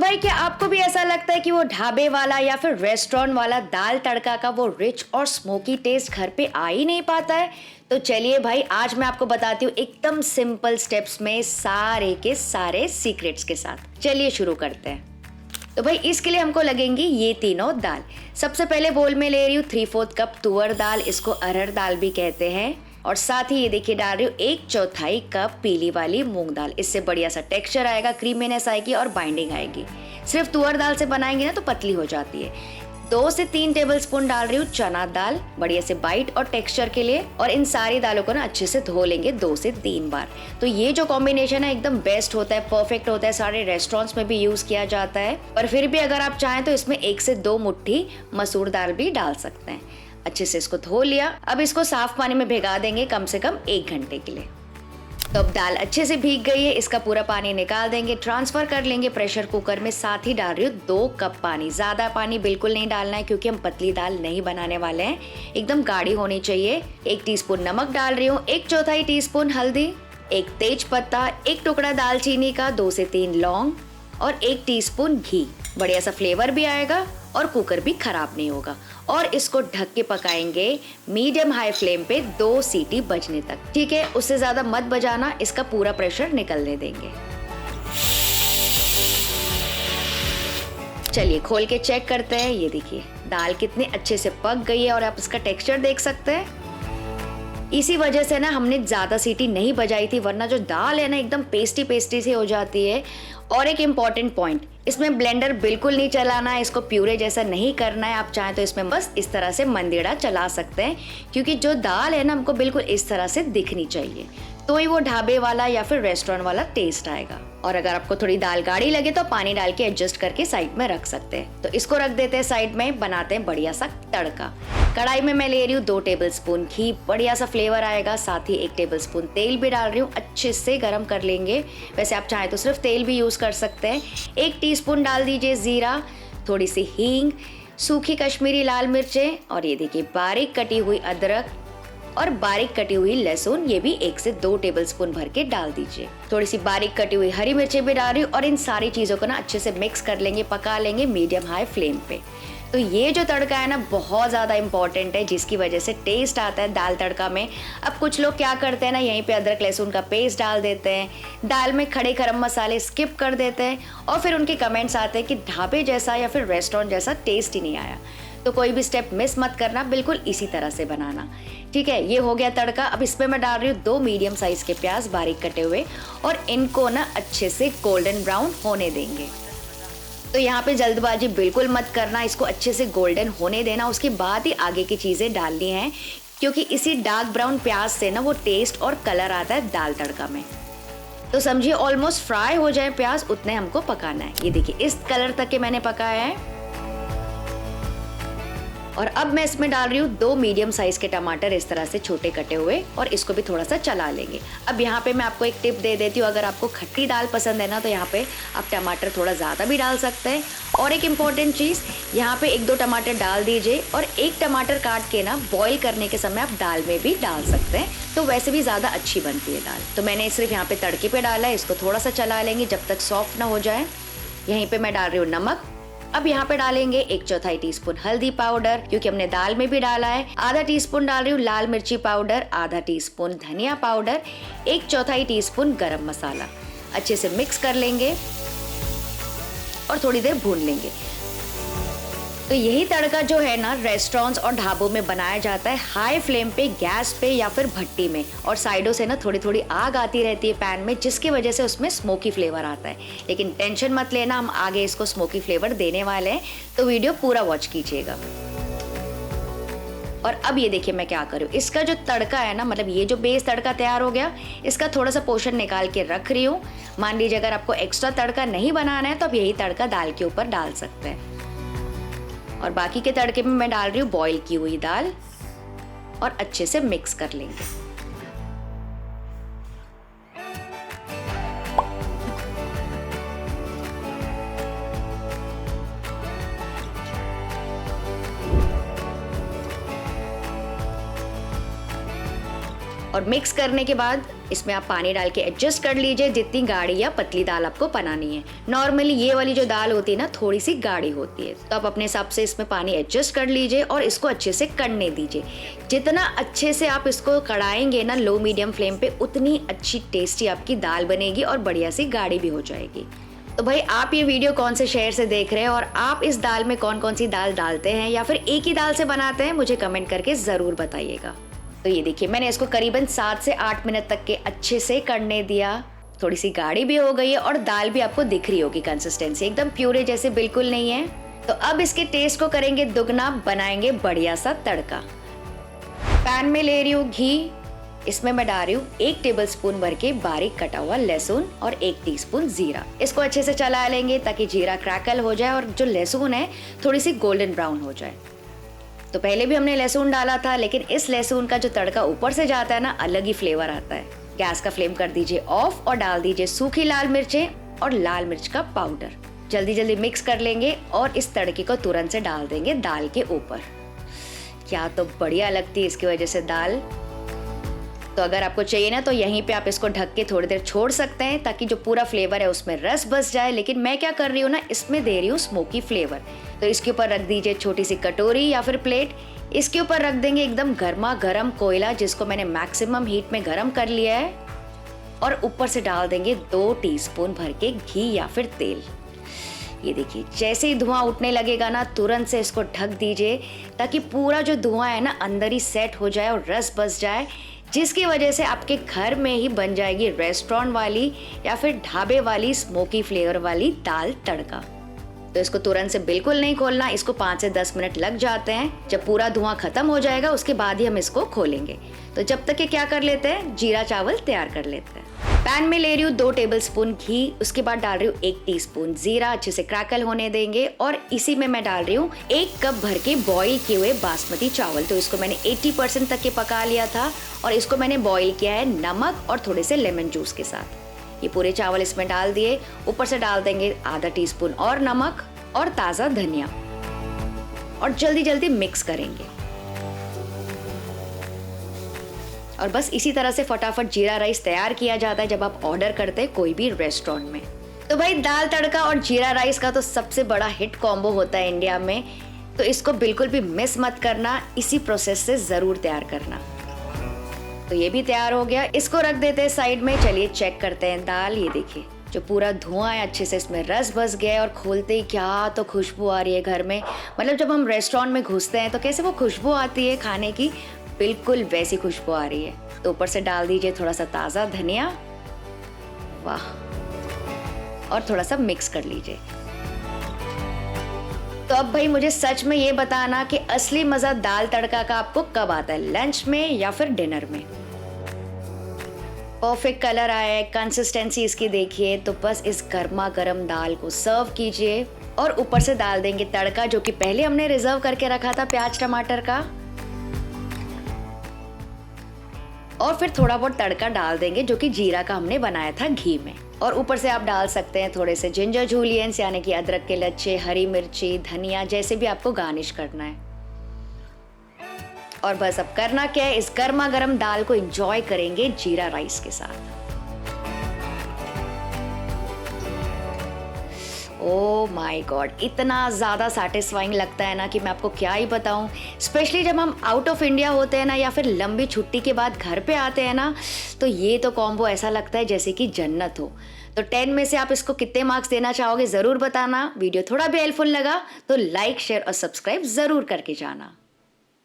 भाई क्या आपको भी ऐसा लगता है कि वो ढाबे वाला या फिर रेस्टोरेंट वाला दाल तड़का का वो रिच और स्मोकी टेस्ट घर पे आ ही नहीं पाता है? तो चलिए भाई, आज मैं आपको बताती हूँ एकदम सिंपल स्टेप्स में सारे के सारे सीक्रेट्स के साथ। चलिए शुरू करते हैं। तो भाई इसके लिए हमको लगेंगी ये तीनों दाल। सबसे पहले बोल में ले रही हूँ 3/4 कप तुअर दाल, इसको अरहर दाल भी कहते हैं। और साथ ही ये देखिए डाल रही हूँ 1/4 कप पीली वाली मूंग दाल। इससे बढ़िया सा टेक्सचर आएगा, क्रीमीनेस आएगी और बाइंडिंग आएगी। सिर्फ तुअर दाल से बनाएंगे ना तो पतली हो जाती है। 2 से 3 टेबलस्पून डाल रही हूँ चना दाल, बढ़िया से बाइट और टेक्सचर के लिए। और इन सारी दालों को ना अच्छे से धो लेंगे 2 से 3 बार। तो ये जो कॉम्बिनेशन है एकदम बेस्ट होता है, परफेक्ट होता है, सारे रेस्टोरेंट्स में भी यूज किया जाता है। पर फिर भी अगर आप चाहें तो इसमें 1 से 2 मुट्ठी मसूर दाल भी डाल सकते हैं। अच्छे से इसको धो लिया। अब इसको साफ पानी में भिगा देंगे कम से कम 1 घंटे के लिए। तो अब दाल अच्छे से भीग गई है, इसका पूरा पानी निकाल देंगे, ट्रांसफर कर लेंगे प्रेशर कुकर में। साथ ही डाल रही हूँ 2 कप पानी। ज्यादा पानी बिल्कुल नहीं डालना है क्योंकि हम पतली दाल नहीं बनाने वाले हैं, एकदम गाढ़ी होनी चाहिए। 1 टीस्पून नमक डाल रही हूँ, 1/4 टीस्पून हल्दी, 1 तेज पत्ता, 1 टुकड़ा दालचीनी का, 2 से 3 लौंग और 1 टीस्पून घी। बढ़िया सा फ्लेवर भी आएगा और कुकर भी खराब नहीं होगा। और इसको ढक के पकाएंगे मीडियम हाई फ्लेम पे 2 सीटी बजने तक। ठीक है, उससे ज्यादा मत बजाना, इसका पूरा प्रेशर निकलने देंगे। चलिए खोल के चेक करते हैं। ये देखिए दाल कितनी अच्छे से पक गई है और आप इसका टेक्सचर देख सकते हैं। इसी वजह से ना हमने ज्यादा सीटी नहीं बजाई थी, वरना जो दाल है ना एकदम पेस्टी पेस्टी सी हो जाती है। और एक इम्पॉर्टेंट पॉइंट, इसमें ब्लेंडर बिल्कुल नहीं चलाना है, इसको प्यूरे जैसा नहीं करना है। आप चाहें तो इसमें बस इस तरह से मंदिड़ा चला सकते हैं, क्योंकि जो दाल है ना हमको बिल्कुल इस तरह से दिखनी चाहिए, तो ही वो ढाबे वाला या फिर रेस्टोरेंट वाला टेस्ट आएगा। और अगर आपको थोड़ी दाल गाढ़ी लगे तो पानी डाल के एडजस्ट करके साइड में रख सकते हैं। तो इसको रख देते हैं साइड में, बनाते हैं बढ़िया सा तड़का। कढ़ाई में मैं ले रही हूँ 2 टेबलस्पून घी, बढ़िया सा फ्लेवर आएगा। साथ ही 1 टेबलस्पून तेल भी डाल रही हूँ, अच्छे से गर्म कर लेंगे। वैसे आप चाहें तो सिर्फ तेल भी यूज कर सकते हैं। 1 टीस्पून डाल दीजिए जीरा, थोड़ी सी हींग, सूखी कश्मीरी लाल मिर्चें और ये देखिए बारीक कटी हुई अदरक और बारीक कटी हुई लहसुन, ये भी 1 से 2 टेबलस्पून भर के डाल दीजिए। थोड़ी सी बारीक कटी हुई हरी मिर्चें भी डाल रही हूँ और इन सारी चीजों को ना अच्छे से मिक्स कर लेंगे, पका लेंगे मीडियम हाई फ्लेम पे। तो ये जो तड़का है ना बहुत ज़्यादा इंपॉर्टेंट है, जिसकी वजह से टेस्ट आता है दाल तड़का में। अब कुछ लोग क्या करते हैं ना, यहीं पे अदरक लहसुन का पेस्ट डाल देते हैं, दाल में खड़े गरम मसाले स्किप कर देते हैं और फिर उनके कमेंट्स आते हैं कि ढाबे जैसा या फिर रेस्टोरेंट जैसा टेस्ट ही नहीं आया। तो कोई भी स्टेप मिस मत करना, बिल्कुल इसी तरह से बनाना। ठीक है, ये हो गया तड़का। अब इसमें मैं डाल रही हूँ 2 मीडियम साइज के प्याज बारीक कटे हुए और इनको ना अच्छे से गोल्डन ब्राउन होने देंगे। तो यहाँ पे जल्दबाजी बिल्कुल मत करना, इसको अच्छे से गोल्डन होने देना, उसके बाद ही आगे की चीज़ें डालनी हैं, क्योंकि इसी डार्क ब्राउन प्याज से ना वो टेस्ट और कलर आता है दाल तड़का में। तो समझिए ऑलमोस्ट फ्राई हो जाए प्याज, उतने हमको पकाना है। ये देखिए इस कलर तक के मैंने पकाया है। और अब मैं इसमें डाल रही हूँ 2 मीडियम साइज के टमाटर, इस तरह से छोटे कटे हुए, और इसको भी थोड़ा सा चला लेंगे। अब यहाँ पे मैं आपको एक टिप दे देती हूँ, अगर आपको खट्टी दाल पसंद है ना तो यहाँ पे आप टमाटर थोड़ा ज़्यादा भी डाल सकते हैं। और एक इम्पॉर्टेंट चीज़, यहाँ पे 1-2 टमाटर डाल दीजिए और 1 टमाटर काट के ना बॉईल करने के समय आप दाल में भी डाल सकते हैं, तो वैसे भी ज़्यादा अच्छी बनती है दाल। तो मैंने सिर्फ यहाँ पे तड़के पे डाला है, इसको थोड़ा सा चला लेंगे जब तक सॉफ्ट ना हो जाए। यहीं पे मैं डाल रही हूँ नमक। अब यहाँ पे डालेंगे 1/4 टीस्पून हल्दी पाउडर, क्योंकि हमने दाल में भी डाला है। आधा टीस्पून डाल रही हूँ लाल मिर्ची पाउडर, आधा टीस्पून धनिया पाउडर, 1/4 टीस्पून गरम मसाला। अच्छे से मिक्स कर लेंगे और थोड़ी देर भून लेंगे। तो यही तड़का जो है ना रेस्टोरेंट्स और ढाबों में बनाया जाता है हाई फ्लेम पे, गैस पे या फिर भट्टी में, और साइडों से ना थोड़ी थोड़ी आग आती रहती है पैन में, जिसकी वजह से उसमें स्मोकी फ्लेवर आता है। लेकिन टेंशन मत लेना, हम आगे इसको स्मोकी फ्लेवर देने वाले हैं, तो वीडियो पूरा वॉच कीजिएगा। और अब ये देखिए मैं क्या करूँ, इसका जो तड़का है ना, मतलब ये जो बेस तड़का तैयार हो गया, इसका थोड़ा सा पोर्शन निकाल के रख रही हूँ। मान लीजिए अगर आपको एक्स्ट्रा तड़का नहीं बनाना है तो आप यही तड़का दाल के ऊपर डाल सकते हैं। और बाकी के तड़के में मैं डाल रही हूँ बॉईल की हुई दाल और अच्छे से मिक्स कर लेंगे। और मिक्स करने के बाद इसमें आप पानी डाल के एडजस्ट कर लीजिए जितनी गाढ़ी या पतली दाल आपको बनानी है। नॉर्मली ये वाली जो दाल होती है ना थोड़ी सी गाढ़ी होती है, तो आप अपने हिसाब से इसमें पानी एडजस्ट कर लीजिए और इसको अच्छे से कढ़ने दीजिए। जितना अच्छे से आप इसको कढ़ाएंगे ना लो मीडियम फ्लेम पे, उतनी अच्छी टेस्टी आपकी दाल बनेगी और बढ़िया सी गाढ़ी भी हो जाएगी। तो भाई आप ये वीडियो कौन से शहर से देख रहे हैं और आप इस दाल में कौन कौन सी दाल डालते हैं या फिर एक ही दाल से बनाते हैं, मुझे कमेंट करके ज़रूर बताइएगा। तो ये देखिए मैंने इसको करीबन 7 से 8 मिनट तक के अच्छे से कढ़ने दिया। थोड़ी सी गाढ़ी भी हो गई है और दाल भी आपको दिख रही होगी, कंसिस्टेंसी एकदम प्यूरे जैसे बिल्कुल नहीं है। तो अब इसके टेस्ट को करेंगे दुगना, बनाएंगे बढ़िया सा तड़का। पैन में ले रही हूँ घी, इसमें मैं डाल रही हूँ 1 टेबलस्पून भर के बारीक कटा हुआ लहसुन और 1 टीस्पून जीरा। इसको अच्छे से चला लेंगे ताकि जीरा क्रैकल हो जाए और जो लहसुन है थोड़ी सी गोल्डन ब्राउन हो जाए। तो पहले भी हमने लहसुन डाला था, लेकिन इस लहसुन का जो तड़का ऊपर से जाता है ना, अलग ही फ्लेवर आता है। गैस का फ्लेम कर दीजिए ऑफ और डाल दीजिए सूखी लाल मिर्चें और लाल मिर्च का पाउडर। जल्दी जल्दी मिक्स कर लेंगे और इस तड़के को तुरंत से डाल देंगे दाल के ऊपर। क्या तो बढ़िया लगती है इसकी वजह से दाल। तो अगर आपको चाहिए ना तो यहीं पे आप इसको ढक के थोड़ी देर छोड़ सकते हैं ताकि जो पूरा फ्लेवर है उसमें रस बस जाए। लेकिन मैं क्या कर रही हूँ ना, इसमें दे रही हूँ स्मोकी फ्लेवर। तो इसके ऊपर रख दीजिए छोटी सी कटोरी या फिर प्लेट। इसके ऊपर रख देंगे एकदम गर्मा गर्म कोयला जिसको मैंने मैक्सिमम हीट में गर्म कर लिया है, और ऊपर से डाल देंगे 2 टीस्पून भर के घी या फिर तेल। ये देखिए जैसे ही धुआं उठने लगेगा ना, तुरंत से इसको ढक दीजिए ताकि पूरा जो धुआं है ना अंदर ही सेट हो जाए और रस बस जाए, जिसकी वजह से आपके घर में ही बन जाएगी रेस्टोरेंट वाली या फिर ढाबे वाली स्मोकी फ्लेवर वाली दाल तड़का। तो इसको तुरंत से बिल्कुल नहीं खोलना, इसको 5 से 10 मिनट लग जाते हैं। जब पूरा धुआं खत्म हो जाएगा उसके बाद ही हम इसको खोलेंगे। तो जब तक ये क्या कर लेते हैं, जीरा चावल तैयार कर लेते हैं। पैन में ले रही हूँ 2 टेबलस्पून घी, उसके बाद डाल रही हूँ 1 टीस्पून जीरा, अच्छे से क्रैकल होने देंगे। और इसी में मैं डाल रही हूँ 1 कप भर के बॉईल किए हुए बासमती चावल। तो इसको मैंने 80% तक के पका लिया था और इसको मैंने बॉईल किया है नमक और थोड़े से लेमन जूस के साथ। ये पूरे चावल इसमें डाल दिए। ऊपर से डाल देंगे आधा टीस्पून और नमक और ताज़ा धनिया, और जल्दी जल्दी मिक्स करेंगे। और बस इसी तरह से फटाफट जीरा राइस तैयार किया जाता है जब आप ऑर्डर करते हैं कोई भी रेस्टोरेंट में। तो भाई दाल तड़का और जीरा राइस का तो सबसे बड़ा हिट कॉम्बो होता है इंडिया में, तो इसको बिल्कुल भी मिस मत करना, इसी प्रोसेस से ज़रूर तैयार करना। तो ये भी तैयार हो गया, इसको रख देते हैं साइड में। चलिए चेक करते हैं दाल। ये देखिए जो पूरा धुआं है अच्छे से इसमें रस बस गया, और खोलते ही क्या तो खुशबू आ रही है घर में। मतलब जब हम रेस्टोरेंट में घुसते हैं तो कैसे वो खुशबू आती है खाने की, बिल्कुल वैसी खुशबू आ रही है। तो ऊपर से डाल दीजिए थोड़ा सा ताज़ा धनिया, वाह, और थोड़ा सा मिक्स कर लीजिए। तो अब भाई मुझे सच में ये बताना कि असली मज़ा दाल तड़का का आपको कब आता है, लंच में या फिर डिनर में। परफेक्ट कलर आया है, कंसिस्टेंसी इसकी देखिए। तो बस इस गर्मा गर्म दाल को सर्व कीजिए और ऊपर से डाल देंगे तड़का जो कि पहले हमने रिजर्व करके रखा था प्याज टमाटर का, और फिर थोड़ा बहुत तड़का डाल देंगे जो कि जीरा का हमने बनाया था घी में। और ऊपर से आप डाल सकते हैं थोड़े से जिंजर जूलियंस यानी कि अदरक के लच्छे, हरी मिर्ची, धनिया, जैसे भी आपको गार्निश करना है। और बस अब करना क्या है, इस गर्मा गर्म दाल को एंजॉय करेंगे जीरा राइस के साथ। ओह माय गॉड, इतना ज़्यादा सैटिस्फाइंग लगता है ना कि मैं आपको क्या ही बताऊं। स्पेशली जब हम आउट ऑफ इंडिया होते हैं ना, या फिर लंबी छुट्टी के बाद घर पे आते हैं ना, तो ये तो कॉम्बो ऐसा लगता है जैसे कि जन्नत हो। तो 10 में से आप इसको कितने मार्क्स देना चाहोगे ज़रूर बताना। वीडियो थोड़ा भी हेल्पफुल लगा तो लाइक, शेयर और सब्सक्राइब ज़रूर करके जाना।